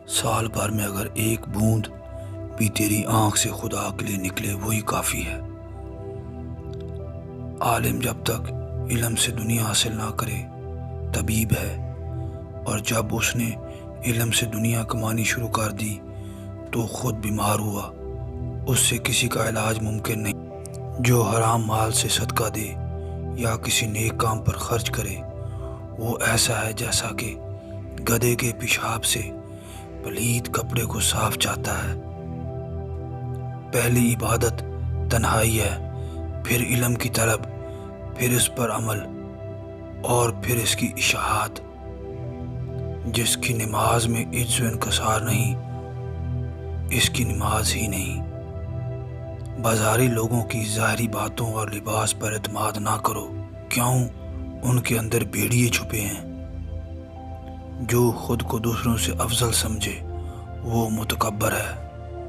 سال بھر میں اگر ایک بوند بھی تیری آنکھ سے خدا کے لیے نکلے وہی کافی ہے۔ عالم جب تک علم سے دنیا حاصل نہ کرے طبیب ہے، اور جب اس نے علم سے دنیا کمانی شروع کر دی تو خود بیمار ہوا۔ اس سے کسی کا علاج ممکن نہیں۔ جو حرام مال سے صدقہ دے یا کسی نیک کام پر خرچ کرے وہ ایسا ہے جیسا کہ گدھے کے پیشاب سے پلید کپڑے کو صاف چاہتا ہے۔ پہلی عبادت تنہائی ہے، پھر علم کی طلب، پھر اس پر عمل، اور پھر اس کی اشاعت۔ جس کی نماز میں عجز و انکسار نہیں، اس کی نماز ہی نہیں۔ بازاری لوگوں کی ظاہری باتوں اور لباس پر اعتماد نہ کرو، کیوں ان کے اندر بھیڑیے چھپے ہیں۔ جو خود کو دوسروں سے افضل سمجھے وہ متکبر ہے۔